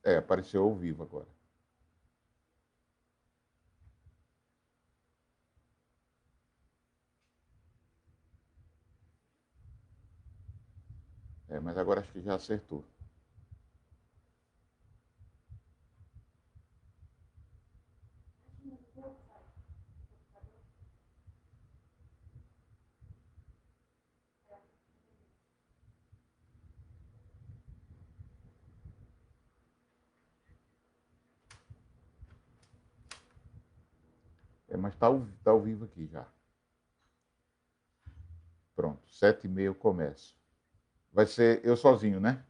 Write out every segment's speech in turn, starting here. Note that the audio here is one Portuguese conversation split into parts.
Apareceu ao vivo agora. Mas agora acho que já acertou. Mas tá ao vivo aqui já. Pronto, 7h30 eu começo. Vai ser eu sozinho, né?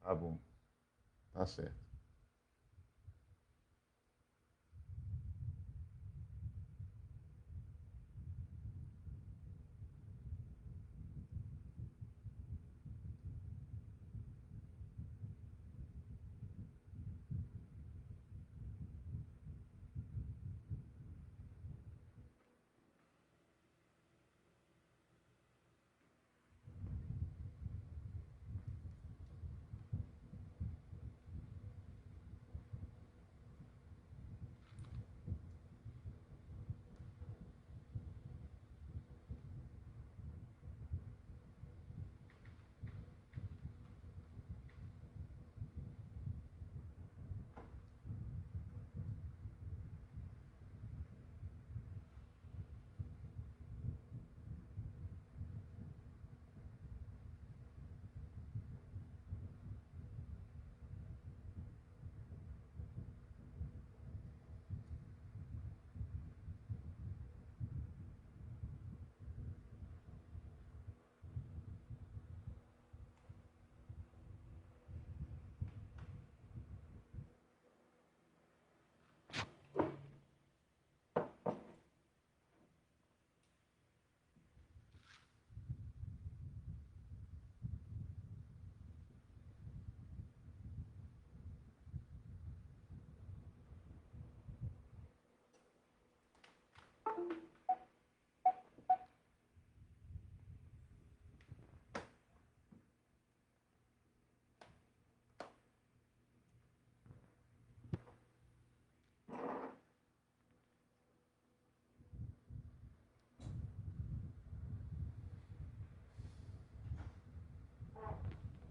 Tá bom, tá certo.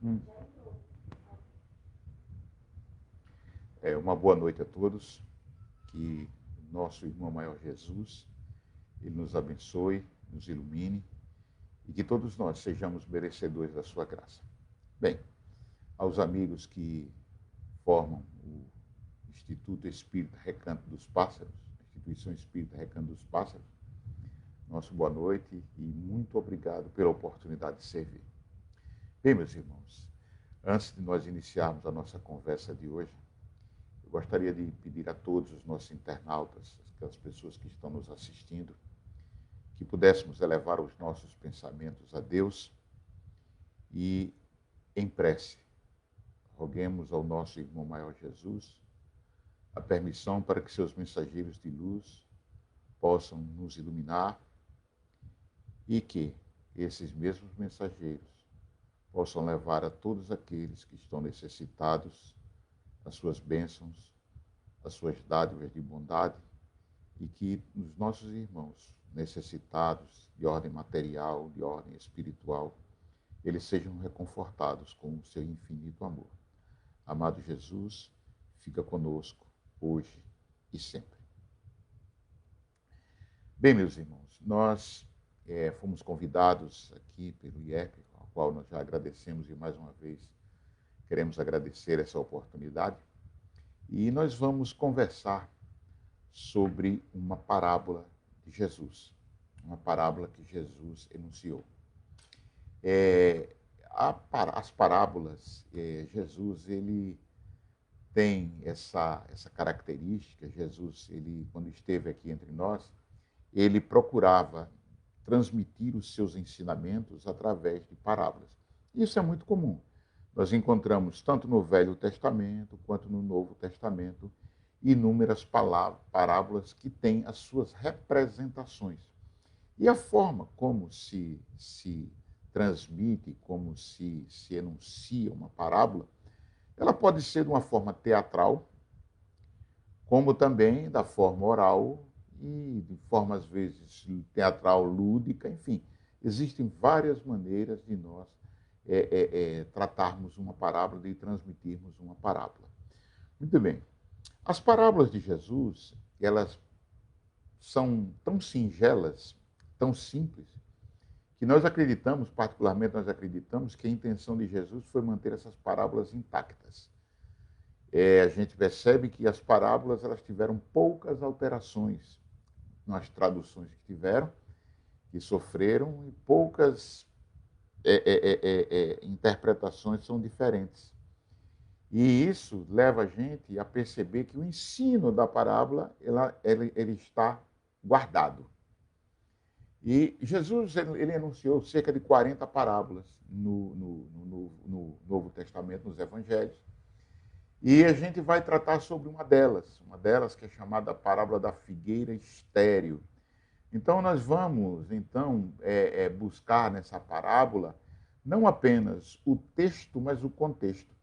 Hum. Uma boa noite a todos. Que nosso irmão maior Jesus, ele nos abençoe, nos ilumine e que todos nós sejamos merecedores da sua graça. Bem, aos amigos que formam o Instituto Espírita Recanto dos Pássaros, Instituição Espírita Recanto dos Pássaros, nosso boa noite e muito obrigado pela oportunidade de servir. Bem, meus irmãos, antes de nós iniciarmos a nossa conversa de hoje, eu gostaria de pedir a todos os nossos internautas, aquelas pessoas que estão nos assistindo, que pudéssemos elevar os nossos pensamentos a Deus e, em prece, roguemos ao nosso irmão maior Jesus a permissão para que seus mensageiros de luz possam nos iluminar e que esses mesmos mensageiros possam levar a todos aqueles que estão necessitados as suas bênçãos, as suas dádivas de bondade e que os nossos irmãos necessitados de ordem material, de ordem espiritual, eles sejam reconfortados com o seu infinito amor. Amado Jesus, fica conosco hoje e sempre. Bem, meus irmãos, nós fomos convidados aqui pelo IEP, ao qual nós já agradecemos e mais uma vez queremos agradecer essa oportunidade. E nós vamos conversar sobre uma parábola de Jesus, uma parábola que Jesus enunciou. As parábolas, Jesus ele tem essa característica. Jesus, ele, quando esteve aqui entre nós, ele procurava transmitir os seus ensinamentos através de parábolas. Isso é muito comum. Nós encontramos, tanto no Velho Testamento quanto no Novo Testamento, inúmeras parábolas que têm as suas representações. E a forma como se transmite, como se enuncia uma parábola, Ela pode ser de uma forma teatral, como também da forma oral e de forma, às vezes, teatral lúdica, enfim. Existem várias maneiras de nós tratarmos uma parábola, de transmitirmos uma parábola. Muito bem. As parábolas de Jesus, elas são tão singelas, tão simples, que nós acreditamos, particularmente nós acreditamos, que a intenção de Jesus foi manter essas parábolas intactas. A gente percebe que as parábolas elas tiveram poucas alterações nas traduções que tiveram, que sofreram, e poucas interpretações são diferentes. E isso leva a gente a perceber que o ensino da parábola ele está guardado. E Jesus ele enunciou cerca de 40 parábolas no Novo Testamento, nos Evangelhos. E a gente vai tratar sobre uma delas que é chamada a parábola da figueira estéril. Então, nós vamos, buscar nessa parábola não apenas o texto, mas o contexto.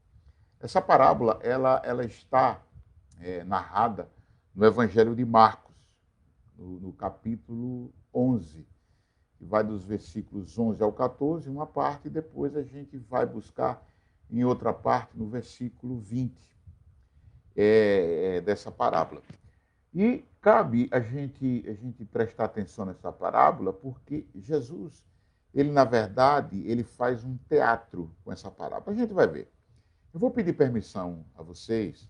Essa parábola ela está narrada no Evangelho de Marcos, no capítulo 11, que vai dos versículos 11 ao 14, uma parte, e depois a gente vai buscar em outra parte, no versículo 20 dessa parábola. E cabe a gente prestar atenção nessa parábola, porque Jesus, ele, na verdade, ele faz um teatro com essa parábola. A gente vai ver. Eu vou pedir permissão a vocês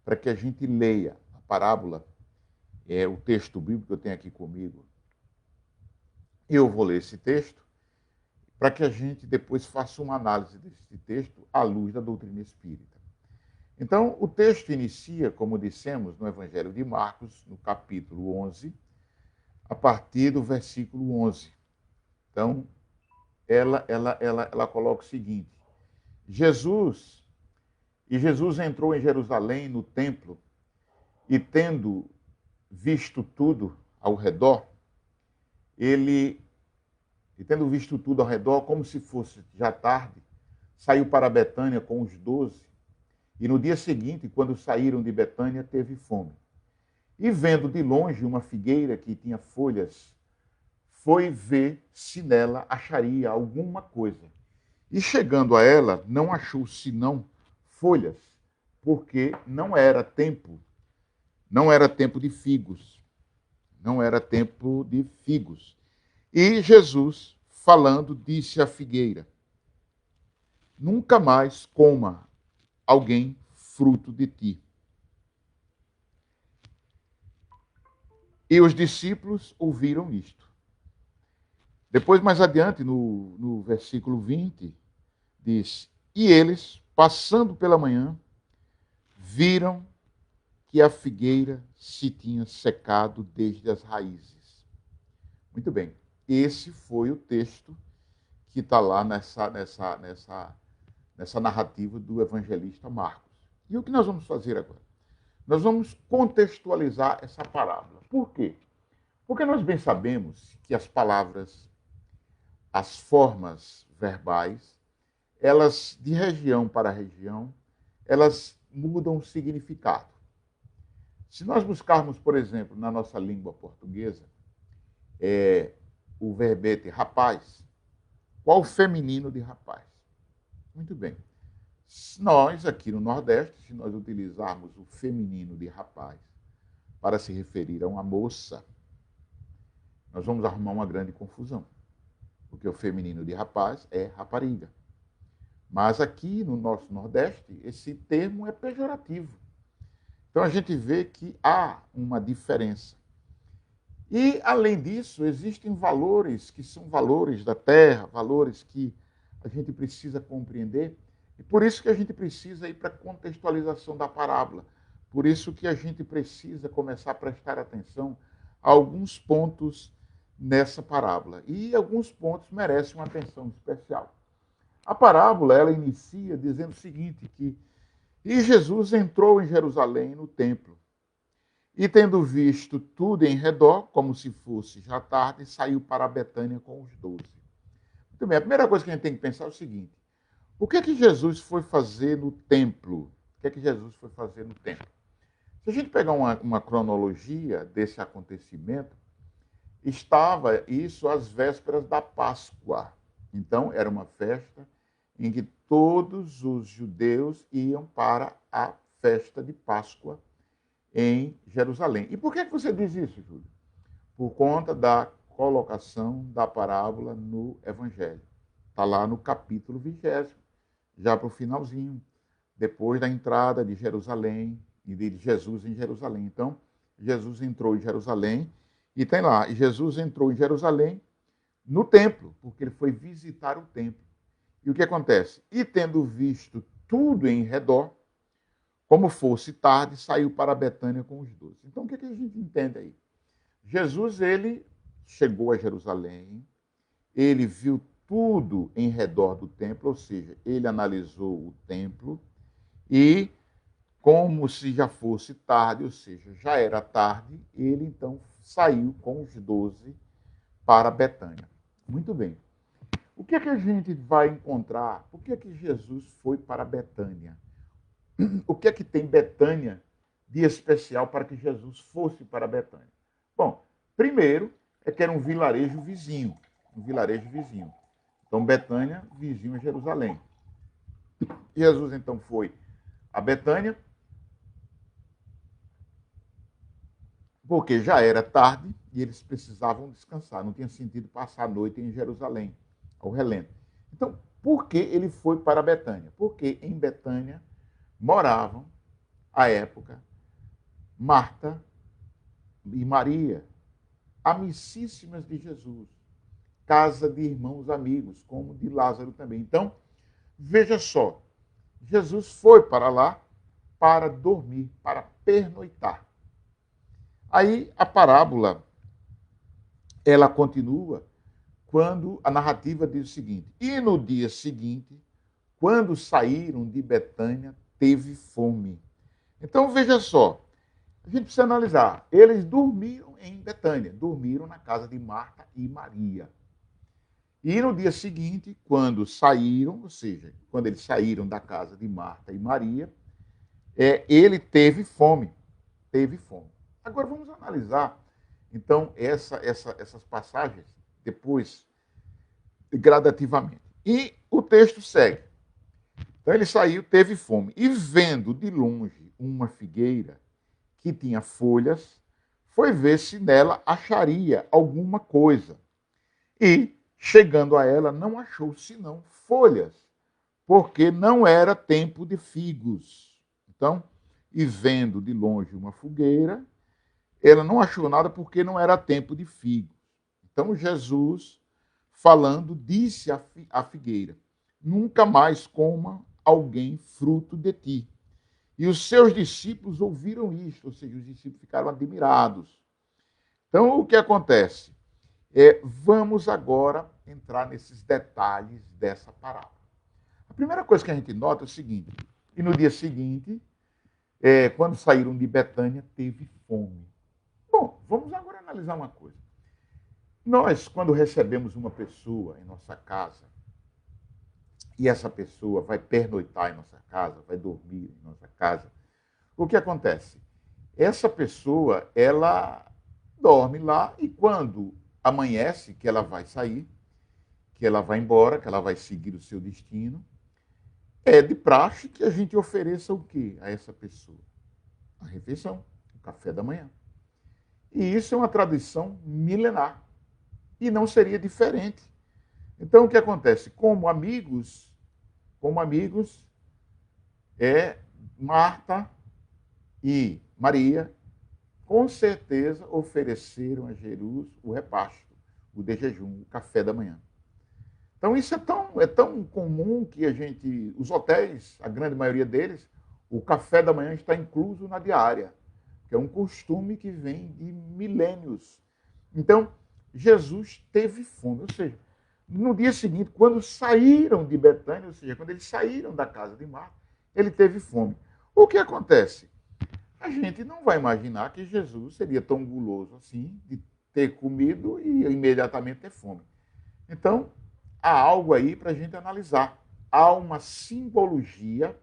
para que a gente leia a parábola, o texto bíblico que eu tenho aqui comigo. Eu vou ler esse texto para que a gente depois faça uma análise desse texto à luz da doutrina espírita. Então, o texto inicia, como dissemos, no Evangelho de Marcos, no capítulo 11, a partir do versículo 11. Então, ela coloca o seguinte: Jesus entrou em Jerusalém, no templo, e tendo visto tudo ao redor, como se fosse já tarde, saiu para Betânia com os 12, e no dia seguinte, quando saíram de Betânia, teve fome. E vendo de longe uma figueira que tinha folhas, foi ver se nela acharia alguma coisa. E chegando a ela, não achou senão folhas, porque não era tempo de figos. Não era tempo de figos. E Jesus, falando, disse à figueira: nunca mais coma alguém fruto de ti. E os discípulos ouviram isto. Depois, mais adiante, no versículo 20, diz: e eles, passando pela manhã, viram que a figueira se tinha secado desde as raízes. Muito bem, esse foi o texto que está lá nessa narrativa do evangelista Marcos. E o que nós vamos fazer agora? Nós vamos contextualizar essa parábola. Por quê? Porque nós bem sabemos que as palavras, as formas verbais, elas, de região para região, elas mudam o significado. Se nós buscarmos, por exemplo, na nossa língua portuguesa, o verbete rapaz, qual o feminino de rapaz? Muito bem. Nós, aqui no Nordeste, se nós utilizarmos o feminino de rapaz para se referir a uma moça, nós vamos arrumar uma grande confusão. Porque o feminino de rapaz é rapariga. Mas aqui no nosso Nordeste, esse termo é pejorativo. Então a gente vê que há uma diferença. E, além disso, existem valores que são valores da terra, valores que a gente precisa compreender. E por isso que a gente precisa ir para a contextualização da parábola. Por isso que a gente precisa começar a prestar atenção a alguns pontos nessa parábola. E alguns pontos merecem uma atenção especial. A parábola, ela inicia dizendo o seguinte, e Jesus entrou em Jerusalém, no templo, e tendo visto tudo em redor, como se fosse já tarde, saiu para Betânia com os 12. Muito bem, a primeira coisa que a gente tem que pensar é o seguinte: O que é que Jesus foi fazer no templo? O que é que Jesus foi fazer no templo? Se a gente pegar uma cronologia desse acontecimento, estava isso às vésperas da Páscoa. Então, era uma festa em que todos os judeus iam para a festa de Páscoa em Jerusalém. E por que você diz isso, Júlio? Por conta da colocação da parábola no Evangelho. Está lá no capítulo 20, já para o finalzinho, depois da entrada de Jerusalém e de Jesus em Jerusalém. Então, Jesus entrou em Jerusalém e tem lá, e Jesus entrou em Jerusalém no templo, porque ele foi visitar o templo. E o que acontece? E tendo visto tudo em redor, como fosse tarde, saiu para Betânia com os 12. Então, o que a gente entende aí? Jesus, ele chegou a Jerusalém, ele viu tudo em redor do templo, ou seja, ele analisou o templo e, como se já fosse tarde, ou seja, já era tarde, ele então saiu com os 12 para Betânia. Muito bem. O que é que a gente vai encontrar? Por que é que Jesus foi para Betânia? O que é que tem Betânia de especial para que Jesus fosse para Betânia? Bom, primeiro é que era um vilarejo vizinho, Então, Betânia, vizinho a Jerusalém. Jesus, então, foi a Betânia, porque já era tarde e eles precisavam descansar. Não tinha sentido passar a noite em Jerusalém, ao relento. Então, por que ele foi para Betânia? Porque em Betânia moravam, à época, Marta e Maria, amicíssimas de Jesus, casa de irmãos amigos, como de Lázaro também. Então, veja só, Jesus foi para lá para dormir, para pernoitar. Aí a parábola, ela continua quando a narrativa diz o seguinte: e no dia seguinte, quando saíram de Betânia, teve fome. Então, veja só, a gente precisa analisar. Eles dormiram em Betânia, dormiram na casa de Marta e Maria. E no dia seguinte, quando saíram, ou seja, quando eles saíram da casa de Marta e Maria, ele teve fome. Teve fome. Agora vamos analisar, então, essas passagens depois, gradativamente. E o texto segue. Então ele saiu, teve fome, e vendo de longe uma figueira que tinha folhas, foi ver se nela acharia alguma coisa. E, chegando a ela, não achou senão folhas, porque não era tempo de figos. Então, e vendo de longe uma fogueira, ela não achou nada porque não era tempo de figos. Então, Jesus, falando, disse à figueira: nunca mais coma alguém fruto de ti. E os seus discípulos ouviram isto, ou seja, os discípulos ficaram admirados. Então, o que acontece? Vamos agora entrar nesses detalhes dessa parábola. A primeira coisa que a gente nota é o seguinte: e no dia seguinte, quando saíram de Betânia, teve fome. Bom, vamos agora analisar uma coisa. Nós, quando recebemos uma pessoa em nossa casa, e essa pessoa vai pernoitar em nossa casa, vai dormir em nossa casa, o que acontece? Essa pessoa, ela dorme lá e quando amanhece, que ela vai sair, que ela vai embora, que ela vai seguir o seu destino, é de praxe que a gente ofereça o quê a essa pessoa? A refeição, o café da manhã. E isso é uma tradição milenar. E não seria diferente. Então, o que acontece? Como amigos, Marta e Maria, com certeza, ofereceram a Jesus o repasto, o de jejum, o café da manhã. Então, isso é tão comum que os hotéis, a grande maioria deles, o café da manhã está incluso na diária, que é um costume que vem de milênios. Então, Jesus teve fome, ou seja, no dia seguinte, quando saíram de Betânia, ou seja, quando eles saíram da casa de Marta, ele teve fome. O que acontece? A gente não vai imaginar que Jesus seria tão guloso assim, de ter comido e imediatamente ter fome. Então, há algo aí para a gente analisar. há uma simbologia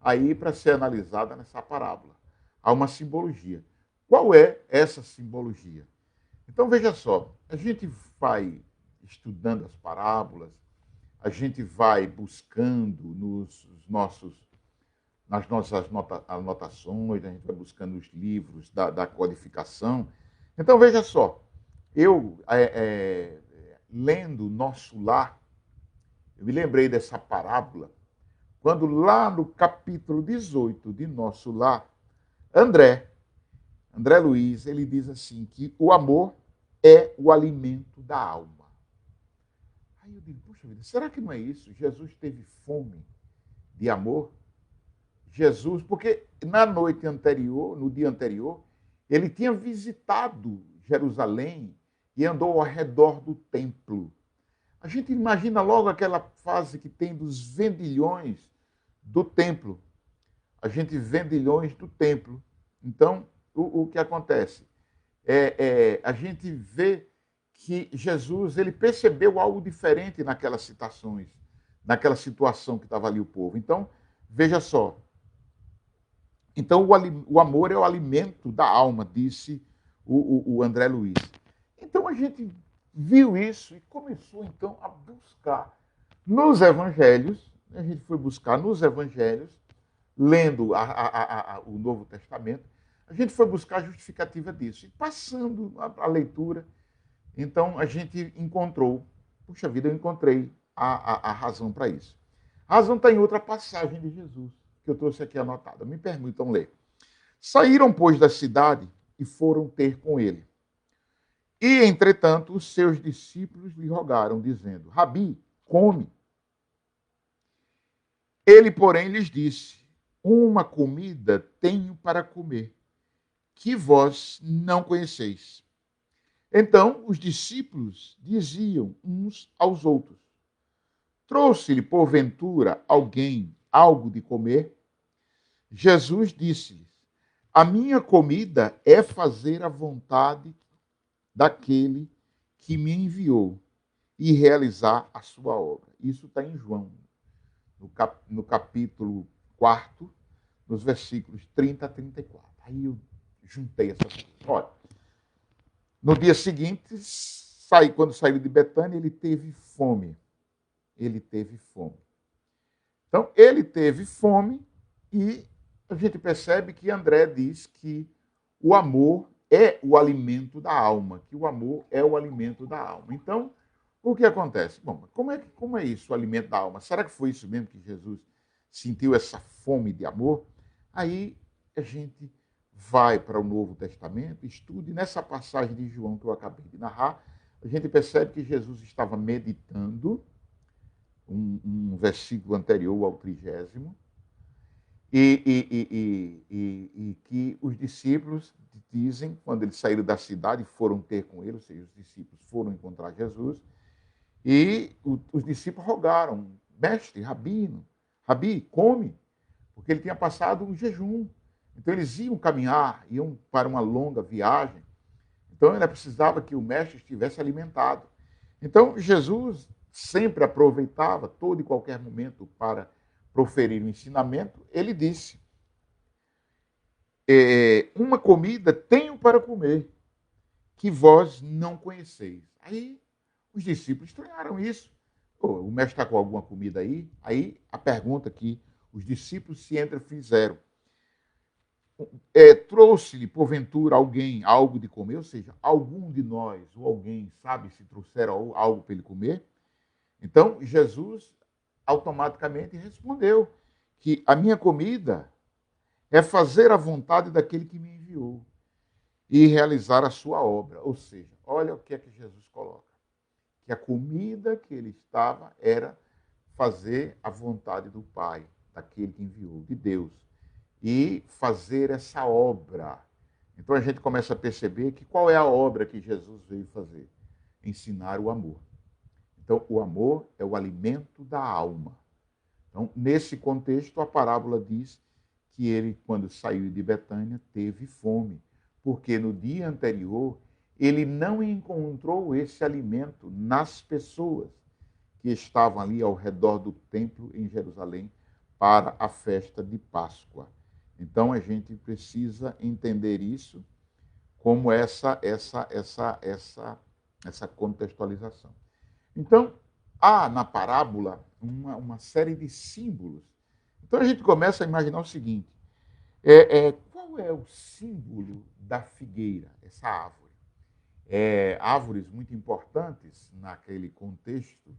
aí para ser analisada nessa parábola. Há uma simbologia. Qual é essa simbologia? Então, veja só, a gente vai estudando as parábolas, a gente vai buscando nas nossas anotações, a gente vai buscando os livros da codificação. Então, veja só, eu, lendo Nosso Lar, eu me lembrei dessa parábola, quando lá no capítulo 18 de Nosso Lar, André Luiz, ele diz assim, que o amor é o alimento da alma. Aí eu digo, puxa vida, será que não é isso? Jesus teve fome de amor? Jesus, porque na noite anterior, no dia anterior, ele tinha visitado Jerusalém e andou ao redor do templo. A gente imagina logo aquela fase que tem dos vendilhões do templo. A gente vendilhões do templo. Então, o que acontece? A gente vê que Jesus ele percebeu algo diferente naquelas citações, naquela situação que estava ali o povo. Então, veja só. Então, o amor é o alimento da alma, disse o André Luiz. Então, a gente viu isso e começou, então, a buscar nos evangelhos, a gente foi buscar nos evangelhos, lendo o Novo Testamento, a gente foi buscar a justificativa disso. E passando a leitura, então a gente encontrou, puxa vida, eu encontrei a razão para isso. A razão está em outra passagem de Jesus, que eu trouxe aqui anotada. Me permitam ler. Saíram, pois, da cidade e foram ter com ele. E, entretanto, os seus discípulos lhe rogaram, dizendo, Rabi, come. Ele, porém, lhes disse, uma comida tenho para comer, que vós não conheceis. Então, os discípulos diziam uns aos outros, trouxe-lhe, porventura, alguém algo de comer? Jesus disse-lhes, a minha comida é fazer a vontade daquele que me enviou e realizar a sua obra. Isso está em João, no capítulo 4, nos versículos 30 a 34. Aí eu juntei essas coisas. Olha, no dia seguinte, quando saiu de Betânia, ele teve fome. Ele teve fome. Então, ele teve fome e a gente percebe que André diz que o amor é o alimento da alma, que o amor é o alimento da alma. Então, o que acontece? Bom, como é isso, o alimento da alma? Será que foi isso mesmo que Jesus sentiu essa fome de amor? Aí a gente vai para o Novo Testamento, estude nessa passagem de João que eu acabei de narrar, a gente percebe que Jesus estava meditando um versículo anterior ao 30º, e que os discípulos dizem, quando eles saíram da cidade, foram ter com ele, ou seja, os discípulos foram encontrar Jesus, e os discípulos rogaram, mestre, Rabi, come, porque ele tinha passado um jejum. Então eles iam caminhar, iam para uma longa viagem, então ele precisava que o mestre estivesse alimentado. Então Jesus sempre aproveitava todo e qualquer momento para proferir o ensinamento. Ele disse, uma comida tenho para comer, que vós não conheceis. Aí os discípulos estranharam isso. O mestre está com alguma comida aí? Aí a pergunta que os discípulos se entrefizeram. Trouxe-lhe, porventura, alguém algo de comer? Ou seja, algum de nós, ou alguém, sabe se trouxeram algo para ele comer? Então, Jesus automaticamente respondeu que a minha comida é fazer a vontade daquele que me enviou e realizar a sua obra. Ou seja, olha o que é que Jesus coloca. Que a comida que ele estava era fazer a vontade do Pai, daquele que enviou, de Deus, e fazer essa obra. Então a gente começa a perceber que qual é a obra que Jesus veio fazer? Ensinar o amor. Então o amor é o alimento da alma. Então, nesse contexto, a parábola diz que ele, quando saiu de Betânia, teve fome, porque no dia anterior ele não encontrou esse alimento nas pessoas que estavam ali ao redor do templo em Jerusalém para a festa de Páscoa. Então a gente precisa entender isso como essa contextualização. Então, há na parábola uma série de símbolos. Então a gente começa a imaginar o seguinte: qual é o símbolo da figueira, essa árvore? Árvores muito importantes naquele contexto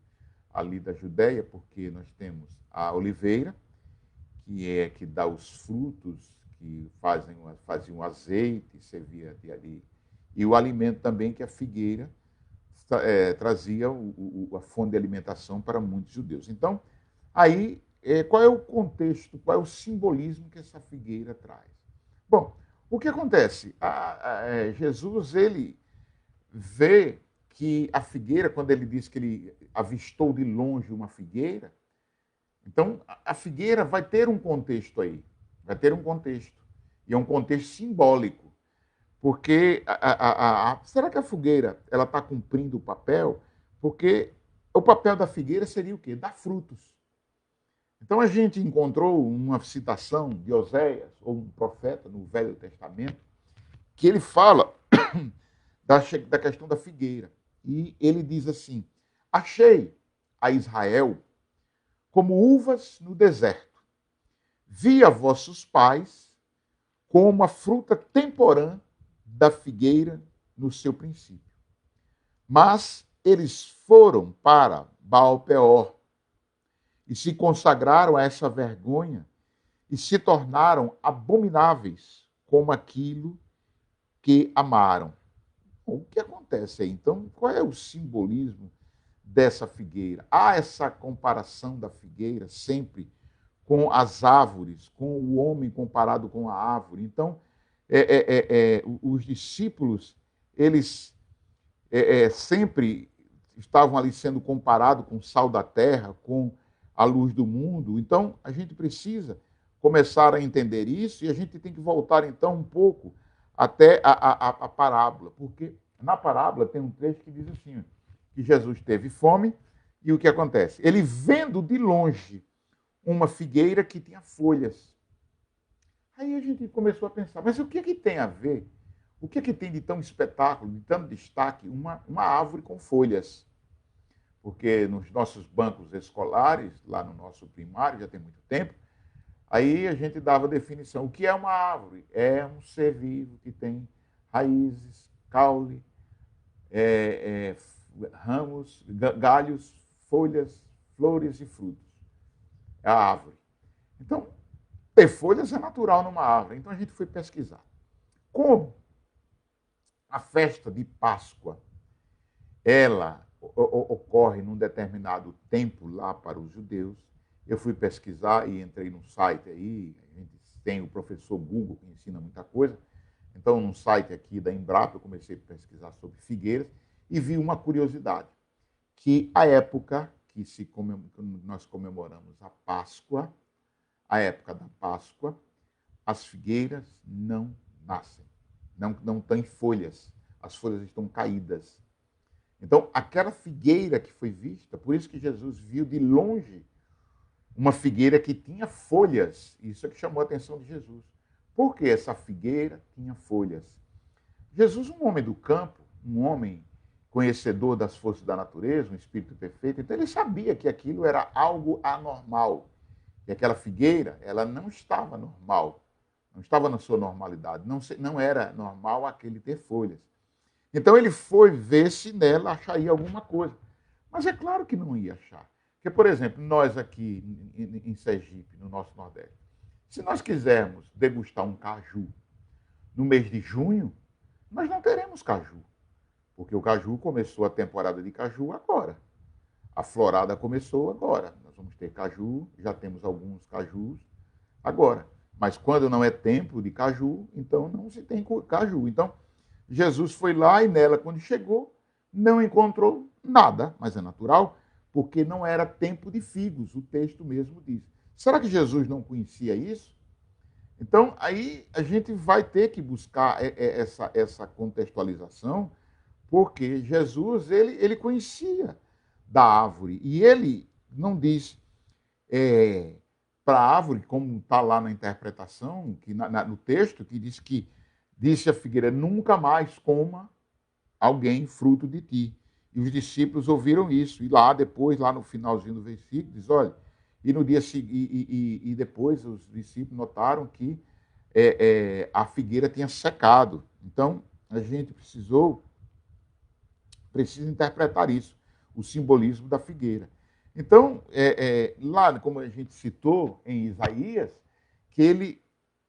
ali da Judéia, porque nós temos a oliveira, que dá os frutos, que faziam azeite, servia ali, e o alimento também, que a figueira trazia a fonte de alimentação para muitos judeus. Então, aí, qual é o contexto, qual é o simbolismo que essa figueira traz? Bom, o que acontece? Jesus, ele vê que a figueira, quando ele diz que ele avistou de longe uma figueira, então a figueira vai ter um contexto aí, vai ter um contexto, e é um contexto simbólico, porque será que a figueira ela está cumprindo o papel? Porque o papel da figueira seria o quê? Dar frutos. Então a gente encontrou uma citação de Oséias, ou um profeta no Velho Testamento, que ele fala da questão da figueira. E ele diz assim: achei a Israel como uvas no deserto. Vi a vossos pais como a fruta temporã da figueira no seu princípio. Mas eles foram para Baal-peor e se consagraram a essa vergonha e se tornaram abomináveis como aquilo que amaram. O que acontece aí? Então, qual é o simbolismo dessa figueira? Há essa comparação da figueira sempre com as árvores, com o homem comparado com a árvore. Então, os discípulos, eles sempre estavam ali sendo comparados com o sal da terra, com a luz do mundo. Então, a gente precisa começar a entender isso e a gente tem que voltar, então, um pouco até a parábola, porque na parábola tem um trecho que diz assim, que Jesus teve fome e o que acontece? Ele vendo de longe uma figueira que tinha folhas. Aí a gente começou a pensar, mas o que é que tem a ver? O que é que tem de tão espetáculo, de tanto destaque, uma árvore com folhas? Porque nos nossos bancos escolares, lá no nosso primário, já tem muito tempo, aí a gente dava definição. O que é uma árvore? É um ser vivo que tem raízes, caule, ramos, galhos, folhas, flores e frutos. É a árvore. Então, ter folhas é natural numa árvore. Então a gente foi pesquisar. Como a festa de Páscoa, ela ocorre num determinado tempo lá para os judeus, eu fui pesquisar e entrei num site aí, a gente tem o professor Google que ensina muita coisa, então num site aqui da Embrapa eu comecei a pesquisar sobre figueiras e vi uma curiosidade, que a época que nós comemoramos a Páscoa, a época da Páscoa, as figueiras não nascem, não têm folhas, as folhas estão caídas. Então, aquela figueira que foi vista, por isso que Jesus viu de longe uma figueira que tinha folhas, isso é que chamou a atenção de Jesus. Por que essa figueira tinha folhas? Jesus, um homem do campo, um homem conhecedor das forças da natureza, um espírito perfeito, então ele sabia que aquilo era algo anormal. E aquela figueira, ela não estava normal, não estava na sua normalidade, não era normal aquele ter folhas. Então ele foi ver se nela acharia alguma coisa. Mas é claro que não ia achar. Porque, por exemplo, nós aqui em Sergipe, no nosso Nordeste, se nós quisermos degustar um caju no mês de junho, nós não teremos caju. Porque o caju começou a temporada de caju agora. A florada começou agora. Nós vamos ter caju, já temos alguns cajus agora. Mas quando não é tempo de caju, então não se tem caju. Então, Jesus foi lá e nela, quando chegou, não encontrou nada, mas é natural, porque não era tempo de figos, o texto mesmo diz. Será que Jesus não conhecia isso? Então, aí a gente vai ter que buscar essa contextualização, porque Jesus, ele conhecia da árvore. E ele não diz para a árvore, como está lá na interpretação, que no texto, que diz que disse a figueira, nunca mais coma alguém fruto de ti. E os discípulos ouviram isso. E lá depois, lá no finalzinho do versículo, diz, olha, e no dia seguinte, e depois os discípulos notaram que a figueira tinha secado. Então, a gente precisa interpretar isso, o simbolismo da figueira. Então, lá, como a gente citou em Isaías, que ele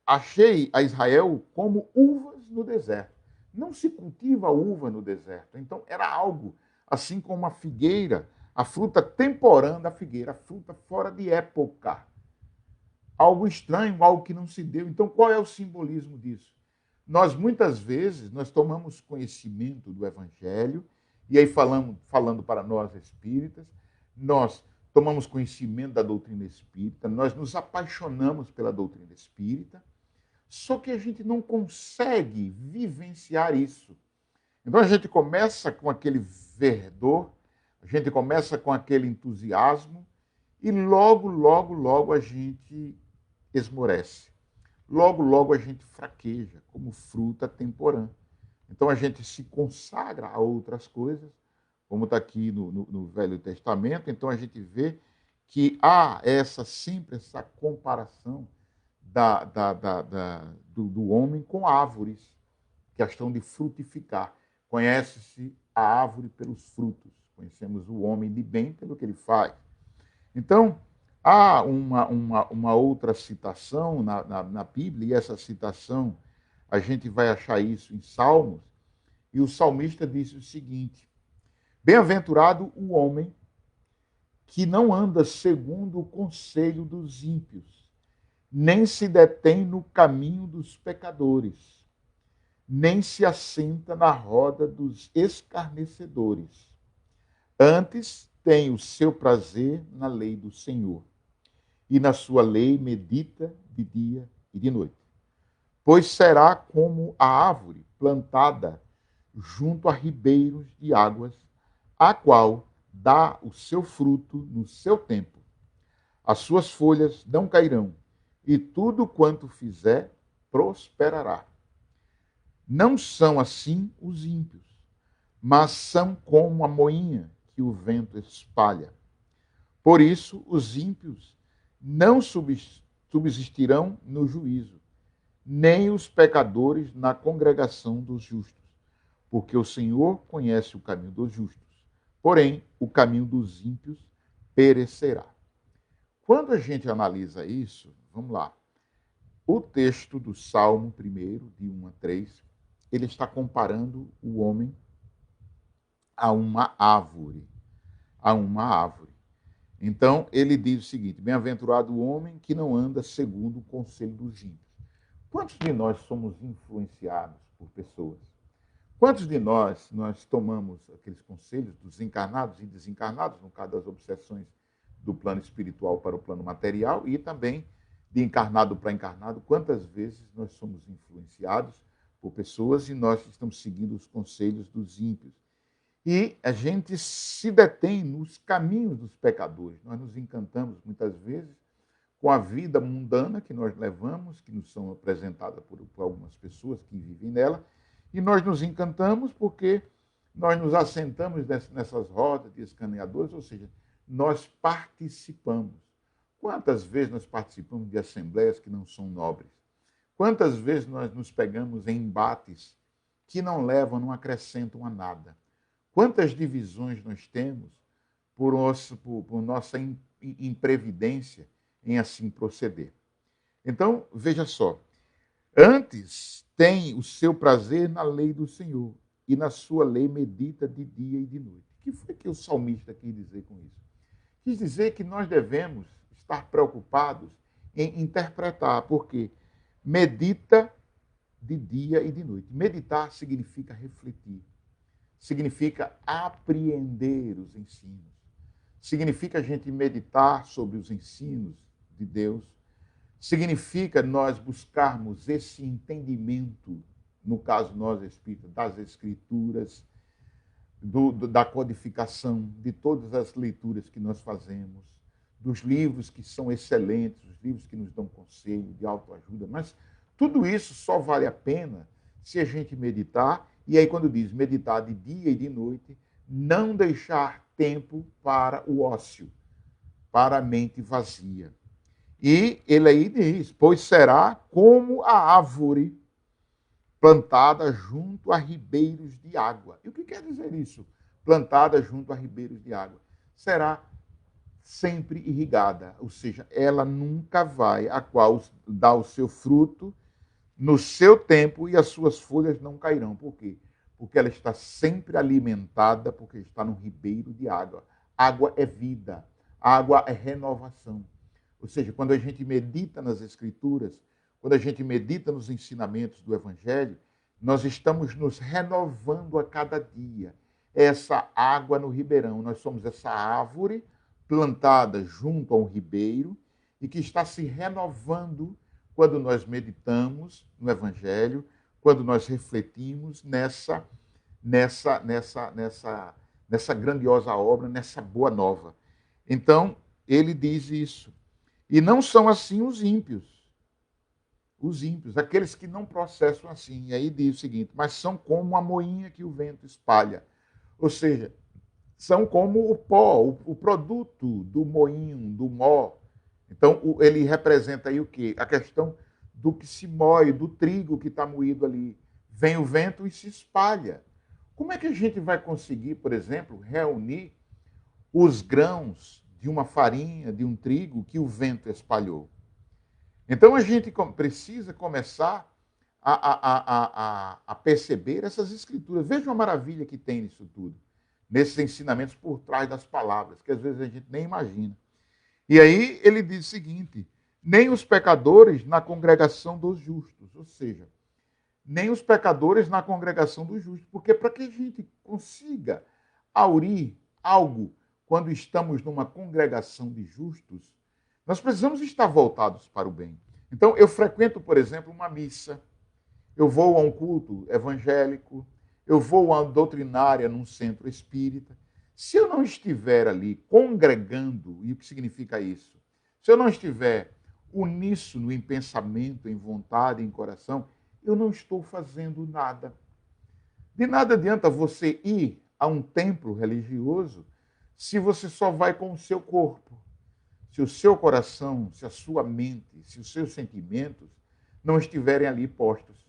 achei a Israel como uvas no deserto. Não se cultiva uva no deserto. Então, era algo assim como a figueira, a fruta temporã da figueira, a fruta fora de época. Algo estranho, algo que não se deu. Então, qual é o simbolismo disso? Nós, muitas vezes, nós tomamos conhecimento do Evangelho, e aí falando para nós espíritas, nós tomamos conhecimento da doutrina espírita, nós nos apaixonamos pela doutrina espírita, só que a gente não consegue vivenciar isso. Então a gente começa com aquele verdor, a gente começa com aquele entusiasmo, e logo, logo, logo a gente esmorece. Logo, logo a gente fraqueja, como fruta temporã. Então a gente se consagra a outras coisas, como está aqui no Velho Testamento. Então a gente vê que há sempre essa comparação do homem com árvores, questão de frutificar. Conhece-se a árvore pelos frutos, conhecemos o homem de bem pelo que ele faz. Então, há uma outra citação na Bíblia, e essa citação a gente vai achar isso em Salmos, e o salmista diz o seguinte: bem-aventurado o homem que não anda segundo o conselho dos ímpios, nem se detém no caminho dos pecadores, nem se assenta na roda dos escarnecedores. Antes tem o seu prazer na lei do Senhor, e na sua lei medita de dia e de noite. Pois será como a árvore plantada junto a ribeiros de águas, a qual dá o seu fruto no seu tempo. As suas folhas não cairão, e tudo quanto fizer prosperará. Não são assim os ímpios, mas são como a moinha que o vento espalha. Por isso, os ímpios não subsistirão no juízo, nem os pecadores na congregação dos justos, porque o Senhor conhece o caminho dos justos, porém o caminho dos ímpios perecerá. Quando a gente analisa isso, vamos lá, o texto do Salmo 1, de 1 a 3, ele está comparando o homem a uma árvore, a uma árvore. Então, ele diz o seguinte: bem-aventurado o homem que não anda segundo o conselho dos ímpios. Quantos de nós somos influenciados por pessoas? Quantos de nós tomamos aqueles conselhos dos encarnados e desencarnados, no caso das obsessões do plano espiritual para o plano material, e também de encarnado para encarnado? Quantas vezes nós somos influenciados por pessoas e nós estamos seguindo os conselhos dos ímpios? E a gente se detém nos caminhos dos pecadores. Nós nos encantamos muitas vezes com a vida mundana que nós levamos, que nos são apresentadas por algumas pessoas que vivem nela, e nós nos encantamos porque nós nos assentamos nessas rodas de escaneadores, ou seja, nós participamos. Quantas vezes nós participamos de assembleias que não são nobres? Quantas vezes nós nos pegamos em embates que não levam, não acrescentam a nada? Quantas divisões nós temos por nossa imprevidência em assim proceder? Então, veja só, antes tem o seu prazer na lei do Senhor, e na sua lei medita de dia e de noite. O que foi que o salmista quis dizer com isso? Quis dizer que nós devemos estar preocupados em interpretar, porque medita de dia e de noite. Meditar significa refletir, significa apreender os ensinos, significa a gente meditar sobre os ensinos de Deus, significa nós buscarmos esse entendimento, no caso nós espíritas, das Escrituras, da codificação, de todas as leituras que nós fazemos, dos livros que são excelentes, os livros que nos dão conselho, de autoajuda, mas tudo isso só vale a pena se a gente meditar, e aí quando diz meditar de dia e de noite, não deixar tempo para o ócio, para a mente vazia. E ele aí diz, pois será como a árvore plantada junto a ribeiros de água. E o que quer dizer isso? Plantada junto a ribeiros de água. Será sempre irrigada, ou seja, ela nunca vai, a qual dá o seu fruto no seu tempo e as suas folhas não cairão. Por quê? Porque ela está sempre alimentada, porque está no ribeiro de água. Água é vida, água é renovação. Ou seja, quando a gente medita nas Escrituras, quando a gente medita nos ensinamentos do Evangelho, nós estamos nos renovando a cada dia. Essa água no ribeirão, nós somos essa árvore plantada junto a um ribeiro e que está se renovando quando nós meditamos no Evangelho, quando nós refletimos nessa grandiosa obra, nessa boa nova. Então, ele diz isso. E não são assim os ímpios. Os ímpios, aqueles que não processam assim. E aí diz o seguinte, mas são como a moinha que o vento espalha. Ou seja, são como o pó, o produto do moinho, do mó. Então, ele representa aí o quê? A questão do que se moe, do trigo que está moído ali. Vem o vento e se espalha. Como é que a gente vai conseguir, por exemplo, reunir os grãos de uma farinha, de um trigo que o vento espalhou? Então, a gente precisa começar a perceber essas escrituras. Veja uma maravilha que tem nisso tudo, nesses ensinamentos por trás das palavras, que às vezes a gente nem imagina. E aí ele diz o seguinte, nem os pecadores na congregação dos justos, ou seja, nem os pecadores na congregação dos justos, porque para que a gente consiga aurir algo quando estamos numa congregação de justos, nós precisamos estar voltados para o bem. Então, eu frequento, por exemplo, uma missa, eu vou a um culto evangélico, eu vou a uma doutrinária num centro espírita. Se eu não estiver ali congregando, e o que significa isso? Se eu não estiver uníssono em pensamento, em vontade, em coração, eu não estou fazendo nada. De nada adianta você ir a um templo religioso se você só vai com o seu corpo. Se o seu coração, se a sua mente, se os seus sentimentos não estiverem ali postos.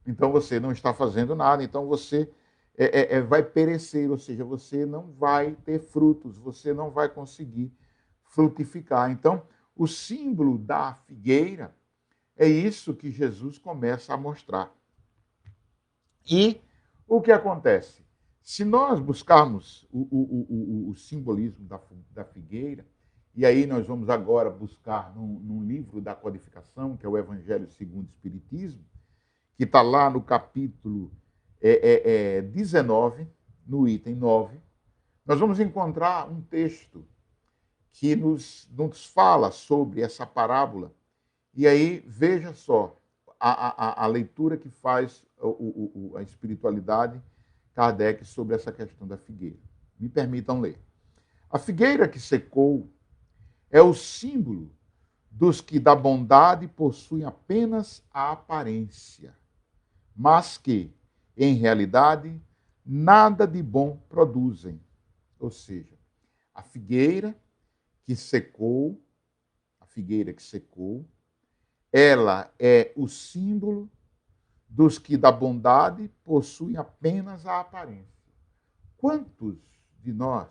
Então você não está fazendo nada, então você vai perecer, ou seja, você não vai ter frutos, você não vai conseguir frutificar. Então, o símbolo da figueira é isso que Jesus começa a mostrar. E o que acontece? Se nós buscarmos o simbolismo da figueira, e aí nós vamos agora buscar num livro da codificação, que é o Evangelho segundo o Espiritismo, que está lá no capítulo 19, no item 9, nós vamos encontrar um texto que nos fala sobre essa parábola. E aí, veja só, a leitura que faz a espiritualidade Kardec sobre essa questão da figueira. Me permitam ler. A figueira que secou é o símbolo dos que da bondade possuem apenas a aparência, mas que, em realidade, nada de bom produzem. Ou seja, a figueira que secou, ela é o símbolo dos que da bondade possuem apenas a aparência. Quantos de nós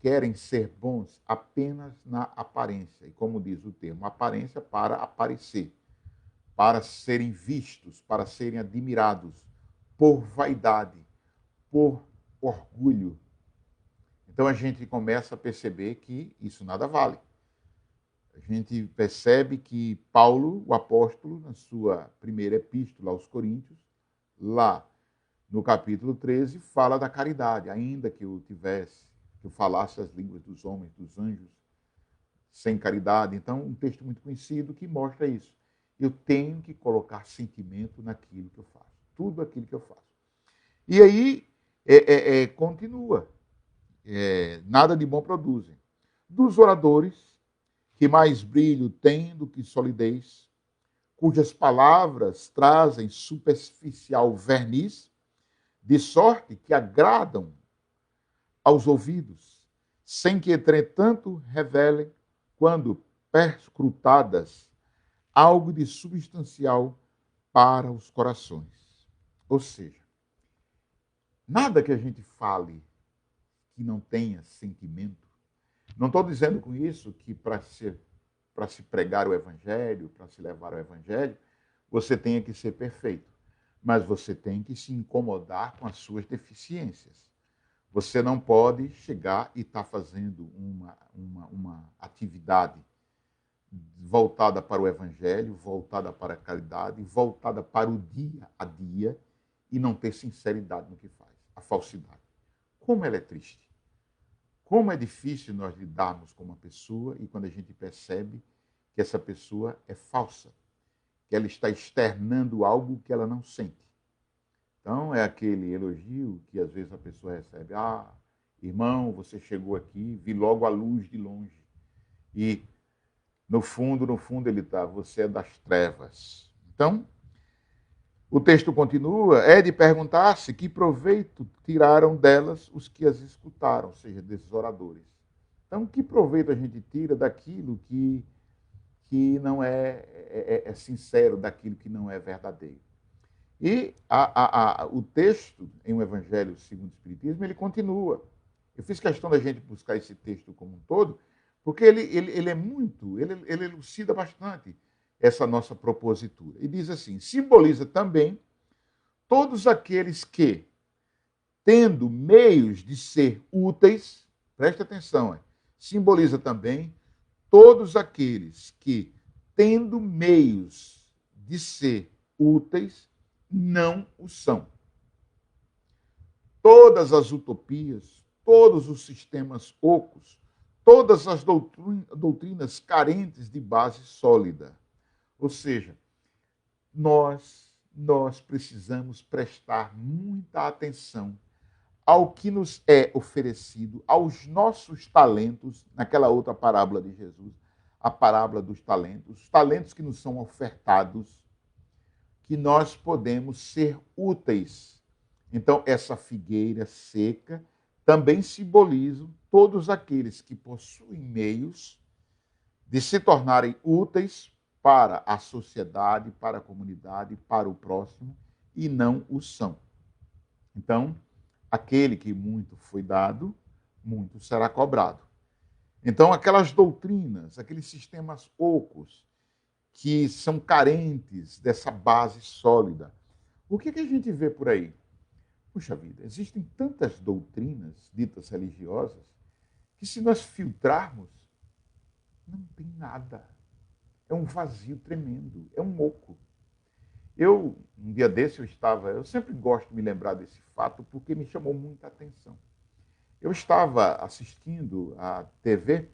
querem ser bons apenas na aparência? E como diz o termo, aparência para aparecer, para serem vistos, para serem admirados, por vaidade, por orgulho. Então a gente começa a perceber que isso nada vale. A gente percebe que Paulo, o apóstolo, na sua primeira epístola aos Coríntios, lá no capítulo 13, fala da caridade. Ainda que eu falasse as línguas dos homens, dos anjos, sem caridade. Então, um texto muito conhecido que mostra isso. Eu tenho que colocar sentimento naquilo que eu faço. Tudo aquilo que eu faço. E aí, continua. Nada de bom produzem. Dos oradores, que mais brilho têm do que solidez, cujas palavras trazem superficial verniz, de sorte que agradam aos ouvidos, sem que, entretanto, revelem, quando perscrutadas, algo de substancial para os corações. Ou seja, nada que a gente fale que não tenha sentimento. Não estou dizendo com isso que para se pregar o evangelho, para se levar ao evangelho, você tenha que ser perfeito. Mas você tem que se incomodar com as suas deficiências. Você não pode chegar e estar fazendo uma atividade voltada para o evangelho, voltada para a caridade, voltada para o dia a dia e não ter sinceridade no que faz. A falsidade. Como ela é triste. Como é difícil nós lidarmos com uma pessoa e quando a gente percebe que essa pessoa é falsa, que ela está externando algo que ela não sente. Então, é aquele elogio que às vezes a pessoa recebe. Ah, irmão, você chegou aqui, vi logo a luz de longe. E no fundo, ele está, você é das trevas. Então, o texto continua, é de perguntar-se que proveito tiraram delas os que as escutaram, ou seja, desses oradores. Então, que proveito a gente tira daquilo que não é sincero, daquilo que não é verdadeiro? E o texto, em um Evangelho segundo o Espiritismo, ele continua. Eu fiz questão da gente buscar esse texto como um todo, porque ele é muito, ele elucida bastante essa nossa propositura. E diz assim, simboliza também todos aqueles que, tendo meios de ser úteis, preste atenção, simboliza também todos aqueles que, tendo meios de ser úteis, não o são. Todas as utopias, todos os sistemas ocos, todas as doutrinas carentes de base sólida. Ou seja, nós precisamos prestar muita atenção ao que nos é oferecido, aos nossos talentos, naquela outra parábola de Jesus, a parábola dos talentos, os talentos que nos são ofertados, que nós podemos ser úteis. Então, essa figueira seca também simboliza todos aqueles que possuem meios de se tornarem úteis para a sociedade, para a comunidade, para o próximo, e não o são. Então, aquele que muito foi dado, muito será cobrado. Então, aquelas doutrinas, aqueles sistemas ocos, que são carentes dessa base sólida. O que a gente vê por aí? Puxa vida, existem tantas doutrinas ditas religiosas que se nós filtrarmos, não tem nada. É um vazio tremendo, é um oco. Um dia desse, eu sempre gosto de me lembrar desse fato porque me chamou muita atenção. Eu estava assistindo a TV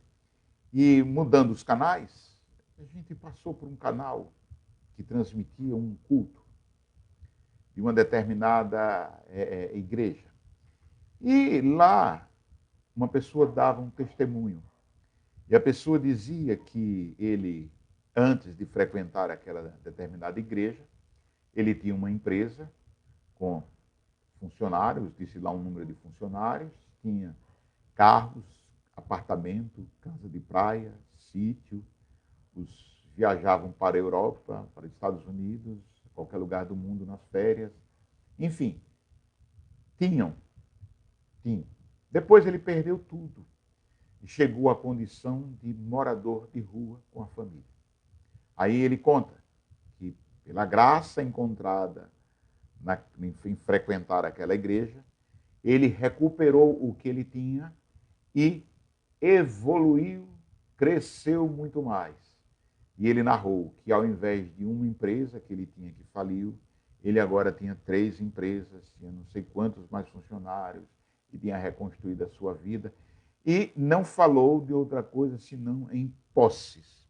e mudando os canais, a gente passou por um canal que transmitia um culto de uma determinada igreja. E lá, uma pessoa dava um testemunho. E a pessoa dizia que ele, antes de frequentar aquela determinada igreja, ele tinha uma empresa com funcionários, disse lá um número de funcionários, tinha carros, apartamento, casa de praia, sítio, viajavam para a Europa, para os Estados Unidos, qualquer lugar do mundo nas férias. Enfim, tinham. Depois ele perdeu tudo e chegou à condição de morador de rua com a família. Aí ele conta que, pela graça encontrada em frequentar aquela igreja, ele recuperou o que ele tinha e evoluiu, cresceu muito mais. E ele narrou que, ao invés de uma empresa que ele tinha que faliu, ele agora tinha 3 empresas, tinha não sei quantos mais funcionários, e tinha reconstruído a sua vida. E não falou de outra coisa senão em posses.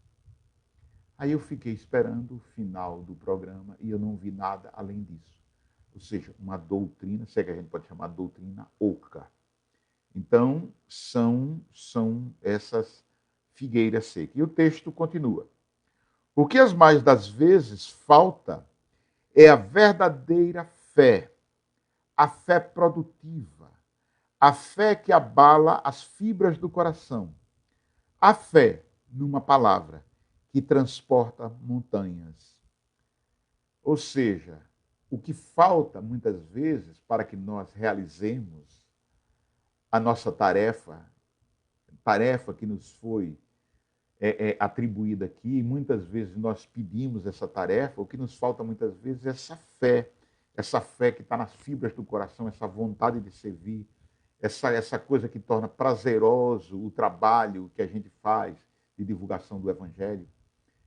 Aí eu fiquei esperando o final do programa e eu não vi nada além disso. ou seja, uma doutrina, se é que a gente pode chamar de doutrina oca. Então, são essas figueiras secas. E o texto continua. O que as mais das vezes falta é a verdadeira fé, a fé produtiva, a fé que abala as fibras do coração, a fé, numa palavra, que transporta montanhas. Ou seja, o que falta muitas vezes para que nós realizemos a nossa tarefa que nos foi atribuída aqui, muitas vezes nós pedimos essa tarefa, o que nos falta muitas vezes é essa fé que está nas fibras do coração, essa vontade de servir, essa coisa que torna prazeroso o trabalho que a gente faz de divulgação do Evangelho.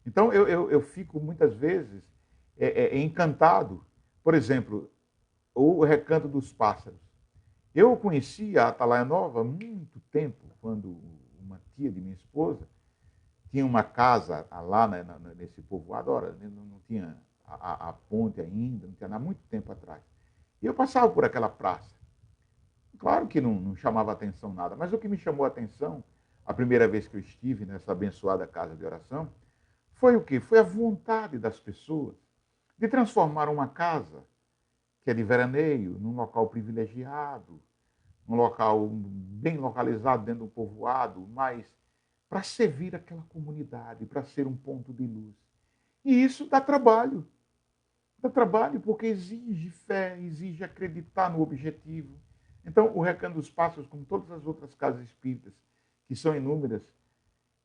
Então, eu fico muitas vezes encantado. Por exemplo, o Recanto dos Pássaros. Eu conheci a Atalaia Nova há muito tempo, quando uma tia de minha esposa tinha uma casa lá nesse povoado. Ora, não tinha a ponte ainda, não tinha nada, muito tempo atrás. E eu passava por aquela praça. Claro que não chamava atenção nada, mas o que me chamou a atenção, a primeira vez que eu estive nessa abençoada casa de oração, foi o quê? Foi a vontade das pessoas de transformar uma casa que é de veraneio, num local privilegiado, num local bem localizado dentro do povoado, mas para servir aquela comunidade, para ser um ponto de luz. E isso dá trabalho. Dá trabalho porque exige fé, exige acreditar no objetivo. Então, o Recanto dos Pássaros, como todas as outras casas espíritas, que são inúmeras,